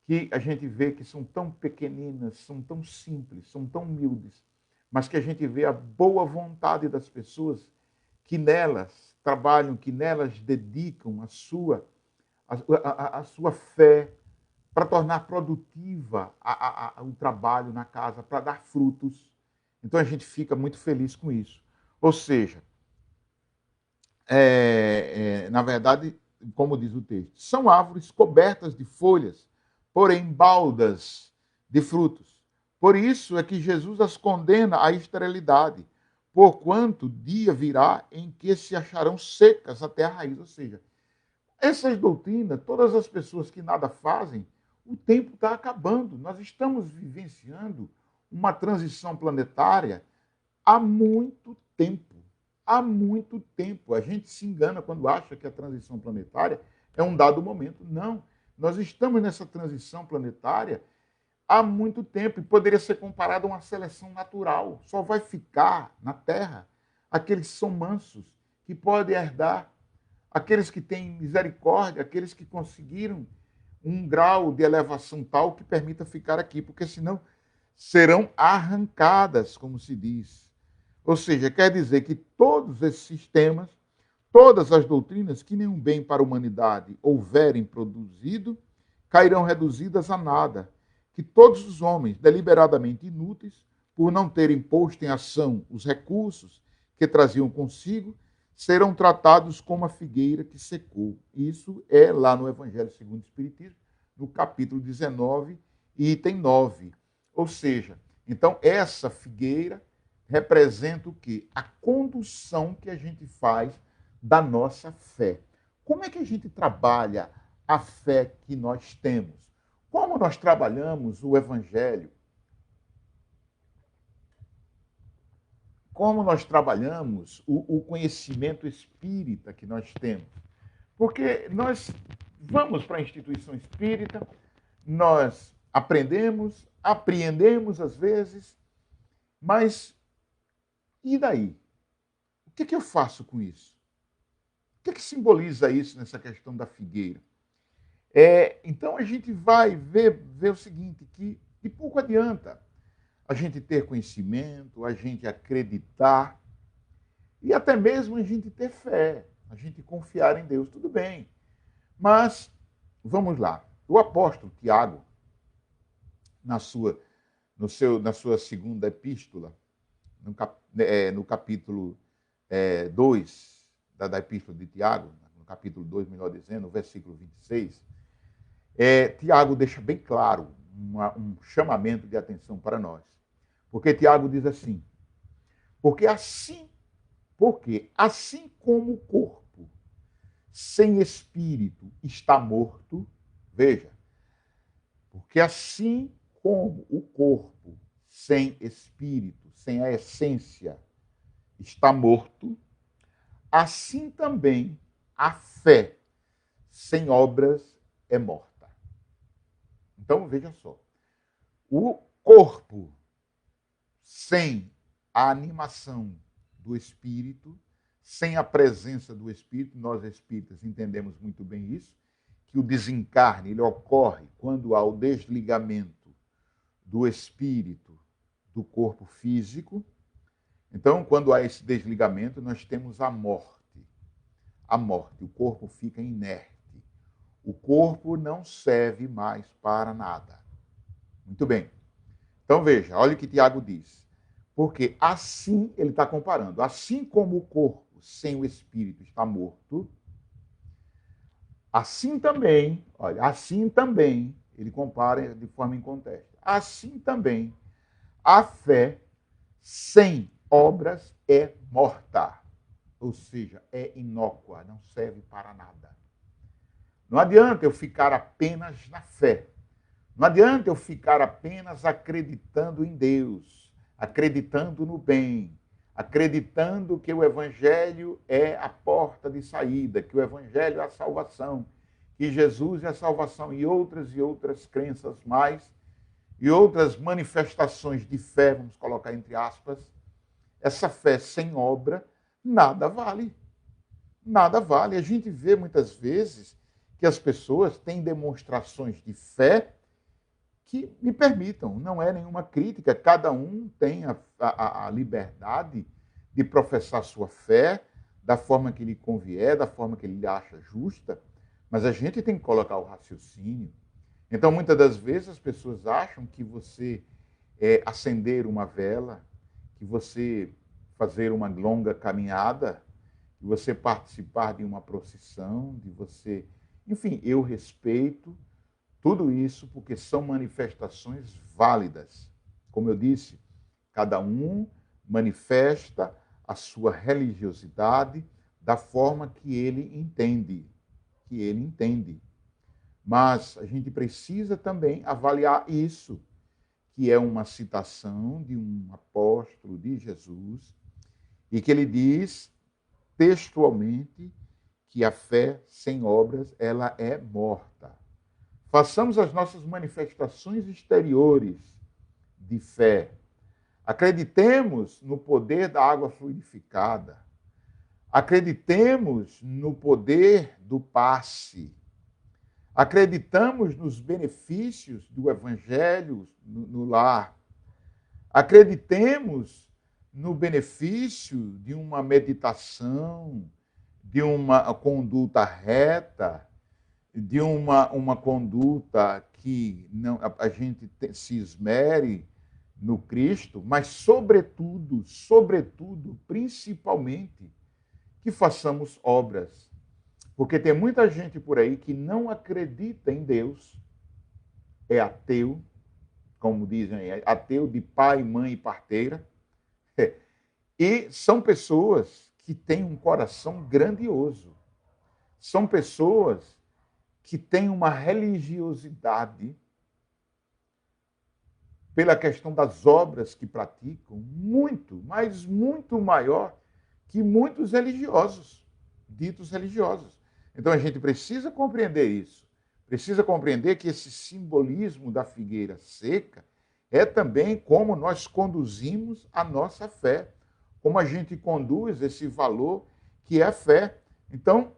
que a gente vê que são tão pequeninas, são tão simples, são tão humildes, mas que a gente vê a boa vontade das pessoas que nelas trabalham, que nelas dedicam a sua fé para tornar produtiva o trabalho na casa, para dar frutos. Então a gente fica muito feliz com isso. Ou seja, na verdade, como diz o texto, são árvores cobertas de folhas, porém baldas de frutos. Por isso é que Jesus as condena à esterilidade, porquanto dia virá em que se acharão secas até a raiz. Ou seja, essas doutrinas, todas as pessoas que nada fazem, o tempo está acabando. Nós estamos vivenciando uma transição planetária há muito tempo. Há muito tempo. A gente se engana quando acha que a transição planetária é um dado momento. Não. Nós estamos nessa transição planetária há muito tempo e poderia ser comparado a uma seleção natural. Só vai ficar na Terra aqueles que são mansos, que podem herdar, aqueles que têm misericórdia, aqueles que conseguiram um grau de elevação tal que permita ficar aqui, porque senão serão arrancadas, como se diz. Ou seja, quer dizer que todos esses sistemas, todas as doutrinas que nenhum bem para a humanidade houverem produzido, cairão reduzidas a nada. Que todos os homens, deliberadamente inúteis, por não terem posto em ação os recursos que traziam consigo, serão tratados como a figueira que secou. Isso é lá no Evangelho segundo o Espiritismo, no capítulo 19, item 9. Ou seja, então essa figueira representa o quê? A condução que a gente faz da nossa fé. Como é que a gente trabalha a fé que nós temos? Como nós trabalhamos o Evangelho? Como nós trabalhamos o conhecimento espírita que nós temos? Porque nós vamos para a instituição espírita, nós aprendemos, apreendemos às vezes, mas e daí? O que eu faço com isso? O que simboliza isso nessa questão da figueira? Então a gente vai ver o seguinte, que pouco adianta a gente ter conhecimento, a gente acreditar e até mesmo a gente ter fé, a gente confiar em Deus, tudo bem. Mas, vamos lá, o apóstolo Tiago, na sua segunda epístola, no capítulo 2 da epístola de Tiago, no capítulo 2, melhor dizendo, no versículo 26, Tiago deixa bem claro um chamamento de atenção para nós. Porque Tiago diz assim, porque assim Porque assim como o corpo sem espírito está morto, veja, porque assim como o corpo sem espírito, sem a essência, está morto, assim também a fé sem obras é morta. Então, veja só. O corpo sem a animação do espírito, sem a presença do espírito, nós espíritas entendemos muito bem isso, que o desencarne ele ocorre quando há o desligamento do espírito do corpo físico. Então, quando há esse desligamento, nós temos a morte. A morte, o corpo fica inerte. O corpo não serve mais para nada. Muito bem. Então, veja, olha o que Tiago diz. Porque assim, ele está comparando, assim como o corpo sem o espírito está morto, assim também, olha, assim também, ele compara de forma inconteste, assim também a fé sem obras é morta, ou seja, é inócua, não serve para nada. Não adianta eu ficar apenas na fé, não adianta eu ficar apenas acreditando em Deus, acreditando no bem, acreditando que o Evangelho é a porta de saída, que o Evangelho é a salvação, que Jesus é a salvação e outras crenças mais, e outras manifestações de fé, vamos colocar entre aspas. Essa fé sem obra nada vale. Nada vale. A gente vê muitas vezes que as pessoas têm demonstrações de fé que, me permitam, não é nenhuma crítica, cada um tem a liberdade de professar sua fé da forma que lhe convier, da forma que ele acha justa, mas a gente tem que colocar o raciocínio. Então, muitas das vezes, as pessoas acham que você acender uma vela, que você fazer uma longa caminhada, que você participar de uma procissão, de você... Enfim, eu respeito tudo isso porque são manifestações válidas. Como eu disse, cada um manifesta a sua religiosidade da forma que ele entende, Mas a gente precisa também avaliar isso, que é uma citação de um apóstolo de Jesus, e que ele diz textualmente que a fé sem obras, ela é morta. Façamos as nossas manifestações exteriores de fé. Acreditemos no poder da água fluidificada. Acreditemos no poder do passe. Acreditamos nos benefícios do Evangelho no lar. Acreditemos no benefício de uma meditação, de uma conduta reta, de uma conduta que não, a gente se esmere no Cristo, mas sobretudo, principalmente, que façamos obras. Porque tem muita gente por aí que não acredita em Deus, é ateu, como dizem aí, ateu de pai, mãe e parteira, e são pessoas que têm um coração grandioso. São pessoas que têm uma religiosidade pela questão das obras que praticam, muito, mas muito maior que muitos religiosos, ditos religiosos. Então a gente precisa compreender isso. Precisa compreender que esse simbolismo da figueira seca é também como nós conduzimos a nossa fé, como a gente conduz esse valor que é a fé. Então,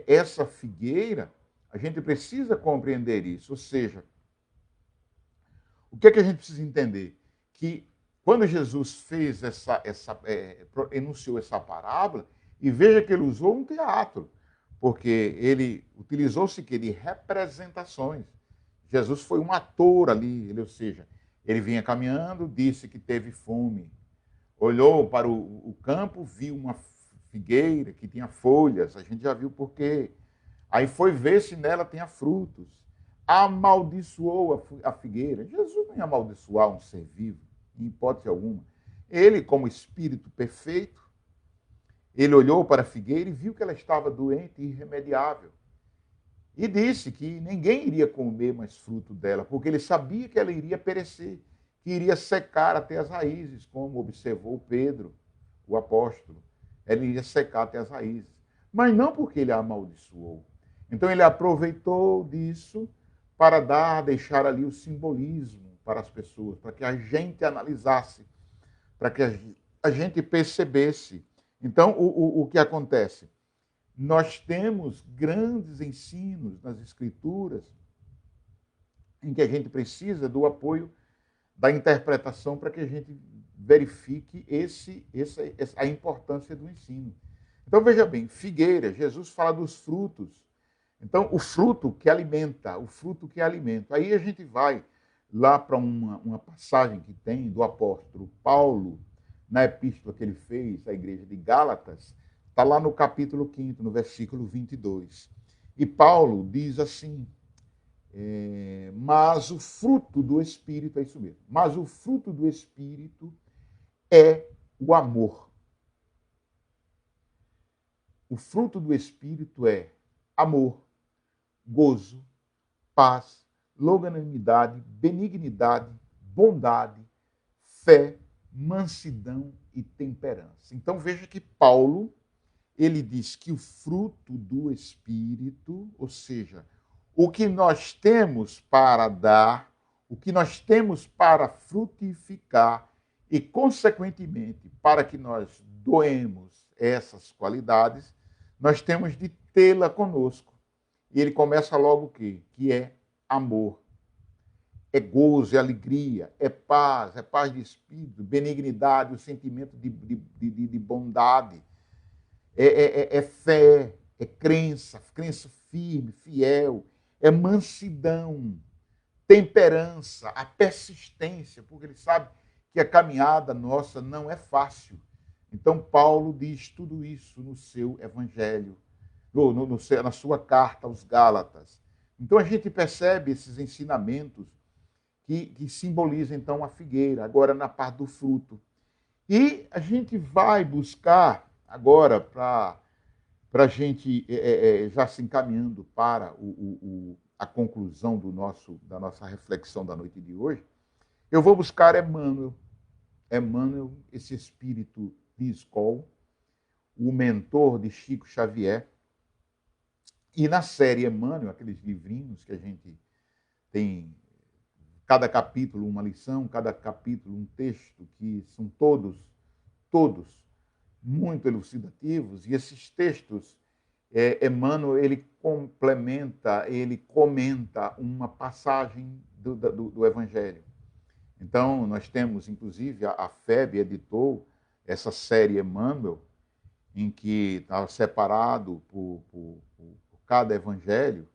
essa figueira, a gente precisa compreender isso. Ou seja, o que é que a gente precisa entender? Que quando Jesus fez enunciou essa parábola, e veja que ele usou um teatro, porque ele utilizou-se de representações. Jesus foi um ator ali, ou seja, ele vinha caminhando, disse que teve fome, olhou para o campo, viu uma figueira que tinha folhas, a gente já viu por quê. Aí foi ver se nela tinha frutos. Amaldiçoou a figueira. Jesus não ia amaldiçoar um ser vivo, em hipótese alguma. Ele, como espírito perfeito, ele olhou para a figueira e viu que ela estava doente e irremediável. E disse que ninguém iria comer mais fruto dela, porque ele sabia que ela iria perecer, que iria secar até as raízes, como observou Pedro, o apóstolo. Ela iria secar até as raízes. Mas não porque ele a amaldiçoou. Então ele aproveitou disso para deixar ali o simbolismo para as pessoas, para que a gente analisasse, para que a gente percebesse. Então, o que acontece? Nós temos grandes ensinos nas Escrituras em que a gente precisa do apoio da interpretação para que a gente verifique a importância do ensino. Então, veja bem, figueira, Jesus fala dos frutos. Então, o fruto que alimenta, o fruto que é alimento. Aí a gente vai lá para uma passagem que tem do apóstolo Paulo, na epístola que ele fez à igreja de Gálatas, está lá no capítulo 5, no versículo 22. E Paulo diz assim, mas o fruto do Espírito, é isso mesmo, mas o fruto do Espírito é o amor. O fruto do Espírito é amor, gozo, paz, longanimidade, benignidade, bondade, fé, mansidão e temperança. Então veja que Paulo, ele diz que o fruto do Espírito, ou seja, o que nós temos para dar, o que nós temos para frutificar e, consequentemente, para que nós doemos essas qualidades, nós temos de tê-la conosco. E ele começa logo o quê? Que é amor. É gozo, é alegria, é paz de espírito, benignidade, o sentimento de bondade, é fé, é crença firme, fiel, é mansidão, temperança, a persistência, porque ele sabe que a caminhada nossa não é fácil. Então, Paulo diz tudo isso no seu evangelho, na sua carta aos Gálatas. Então, a gente percebe esses ensinamentos que simbolizam, então, a figueira, agora na parte do fruto. E a gente vai buscar, agora, para a gente já se encaminhando para a conclusão da nossa reflexão da noite de hoje, eu vou buscar Emmanuel, esse espírito de Escol, o mentor de Chico Xavier. E na série Emmanuel, aqueles livrinhos que a gente tem, cada capítulo uma lição, cada capítulo um texto, que são todos muito elucidativos, e esses textos, Emmanuel, ele complementa, ele comenta uma passagem do Evangelho. Então, nós temos, inclusive, a FEB editou essa série Emmanuel, em que está separado por cada evangelho.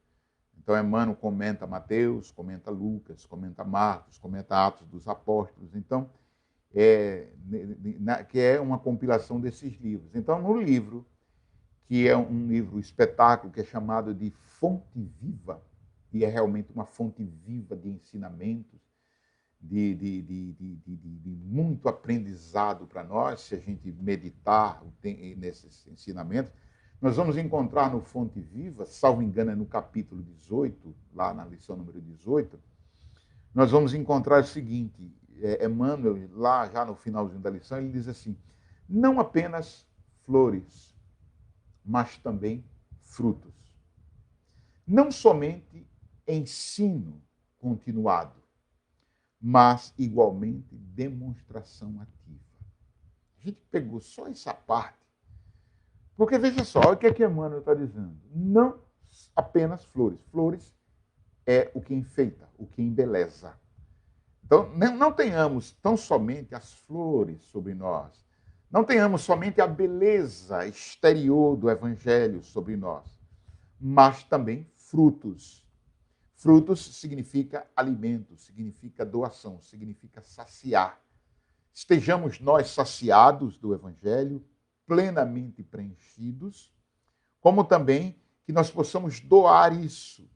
Então, Emmanuel comenta Mateus, comenta Lucas, comenta Marcos, comenta Atos dos Apóstolos. Então, que é uma compilação desses livros. Então, no livro, que é um livro espetáculo, que é chamado de Fonte Viva, e é realmente uma fonte viva de ensinamentos, de muito aprendizado para nós, se a gente meditar nesses ensinamentos. Nós vamos encontrar no Fonte Viva, salvo engano, é no capítulo 18, lá na lição número 18, nós vamos encontrar o seguinte, Emmanuel, lá já no finalzinho da lição, ele diz assim, não apenas flores, mas também frutos. Não somente ensino continuado, mas igualmente demonstração ativa. A gente pegou só essa parte, porque veja só, o que é que Emmanuel está dizendo? Não apenas flores. Flores é o que enfeita, o que embeleza. Então, não tenhamos tão somente as flores sobre nós, não tenhamos somente a beleza exterior do Evangelho sobre nós, mas também frutos. Frutos significa alimento, significa doação, significa saciar. Estejamos nós saciados do Evangelho, plenamente preenchidos, como também que nós possamos doar isso.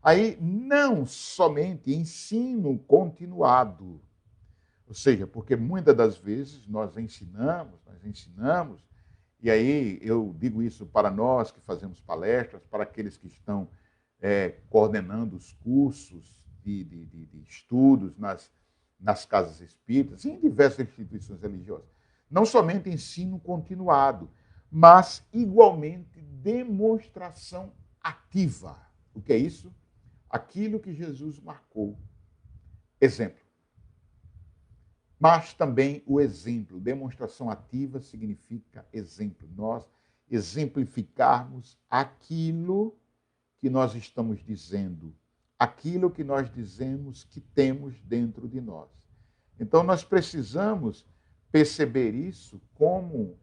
Aí, não somente ensino continuado, ou seja, porque muitas das vezes nós ensinamos, E aí eu digo isso para nós que fazemos palestras, para aqueles que estão coordenando os cursos de estudos nas casas espíritas e em diversas instituições religiosas. Não somente ensino continuado, mas igualmente demonstração ativa. O que é isso? Aquilo que Jesus marcou. Exemplo. Mas também o exemplo. Demonstração ativa significa exemplo. Nós exemplificarmos aquilo que nós estamos dizendo, aquilo que nós dizemos que temos dentro de nós. Então, nós precisamos perceber isso como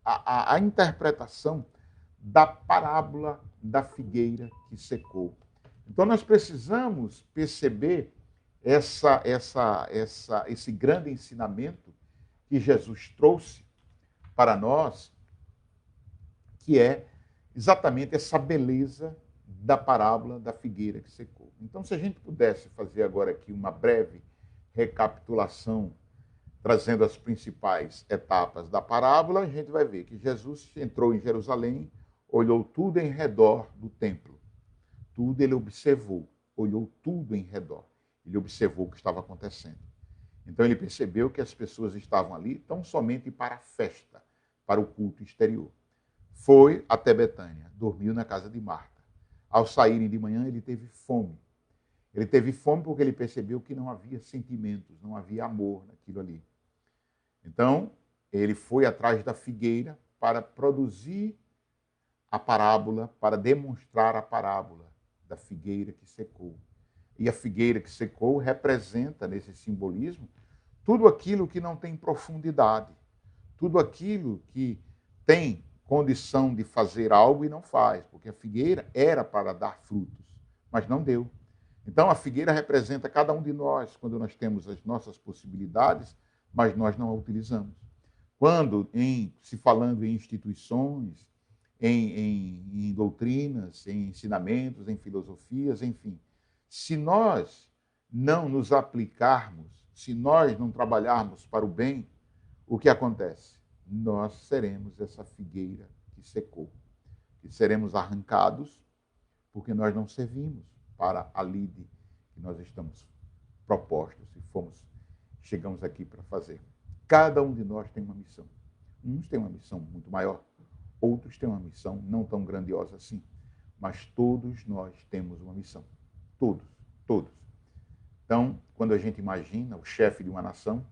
a interpretação da parábola da figueira que secou. Então, nós precisamos perceber esse grande ensinamento que Jesus trouxe para nós, que é exatamente essa beleza da parábola da figueira que secou. Então, se a gente pudesse fazer agora aqui uma breve recapitulação, trazendo as principais etapas da parábola, a gente vai ver que Jesus entrou em Jerusalém, olhou tudo em redor do templo. Tudo ele observou, olhou tudo em redor. Ele observou o que estava acontecendo. Então ele percebeu que as pessoas estavam ali tão somente para a festa, para o culto exterior. Foi até Betânia, dormiu na casa de Marta. Ao saírem de manhã, ele teve fome. Ele teve fome porque ele percebeu que não havia sentimentos, não havia amor naquilo ali. Então, ele foi atrás da figueira para produzir a parábola, para demonstrar a parábola da figueira que secou. E a figueira que secou representa, nesse simbolismo, tudo aquilo que não tem profundidade, tudo aquilo que tem condição de fazer algo e não faz, porque a figueira era para dar frutos, mas não deu. Então, a figueira representa cada um de nós, quando nós temos as nossas possibilidades, mas nós não a utilizamos. Quando, se falando em instituições, em doutrinas, em ensinamentos, em filosofias, enfim, se nós não nos aplicarmos, se nós não trabalharmos para o bem, o que acontece? Nós seremos essa figueira que secou, que seremos arrancados porque nós não servimos para a lide que nós estamos propostos e chegamos aqui para fazer. Cada um de nós tem uma missão. Uns têm uma missão muito maior, outros têm uma missão não tão grandiosa assim, mas todos nós temos uma missão. Todos, todos. Então, quando a gente imagina o chefe de uma nação,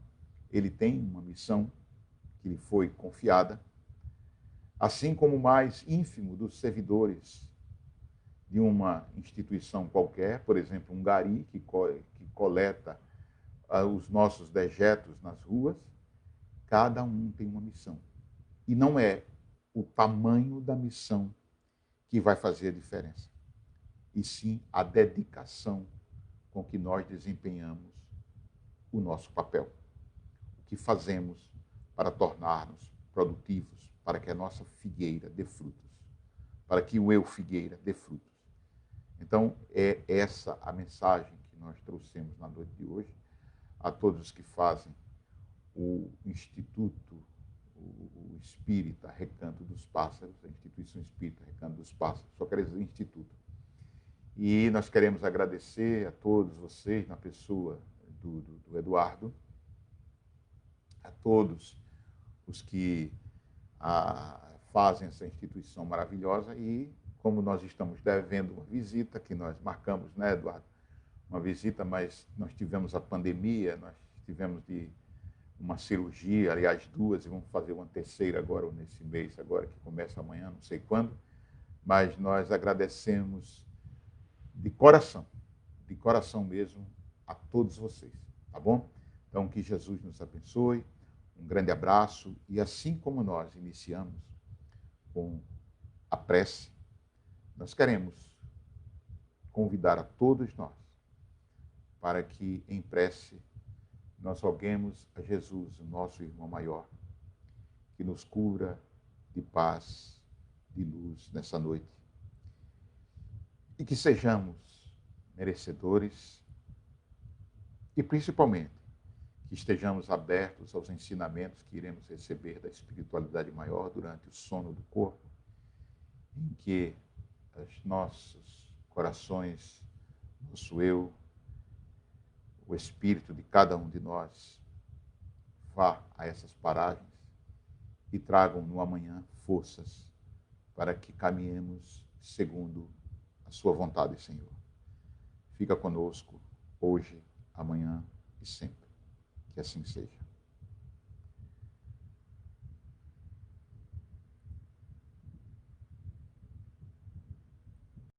ele tem uma missão que lhe foi confiada, assim como o mais ínfimo dos servidores de uma instituição qualquer, por exemplo, um gari que coleta os nossos dejetos nas ruas, cada um tem uma missão. E não é o tamanho da missão que vai fazer a diferença, e sim a dedicação com que nós desempenhamos o nosso papel. O que fazemos para tornar-nos produtivos, para que a nossa figueira dê frutos, para que o eu figueira dê frutos. Então, é essa a mensagem que nós trouxemos na noite de hoje a todos os que fazem o Instituto, o Espírita Recanto dos Pássaros, a Instituição Espírita Recanto dos Pássaros, só quero dizer Instituto. E nós queremos agradecer a todos vocês, na pessoa do Eduardo, a todos os que fazem essa instituição maravilhosa e, como nós estamos devendo uma visita, que nós marcamos, né, Eduardo? Uma visita, mas nós tivemos a pandemia, nós tivemos uma cirurgia, aliás, duas, e vamos fazer uma terceira agora, nesse mês, agora, que começa amanhã, não sei quando, mas nós agradecemos de coração mesmo, a todos vocês, tá bom? Então, que Jesus nos abençoe, um grande abraço, e assim como nós iniciamos com a prece, nós queremos convidar a todos nós para que, em prece, nós roguemos a Jesus, o nosso irmão maior, que nos cubra de paz, de luz nessa noite. E que sejamos merecedores e, principalmente, que estejamos abertos aos ensinamentos que iremos receber da espiritualidade maior durante o sono do corpo, em que os nossos corações, nosso eu, o espírito de cada um de nós vá a essas paragens e tragam no amanhã forças para que caminhemos segundo a sua vontade, Senhor. Fica conosco hoje, amanhã e sempre. Que assim seja.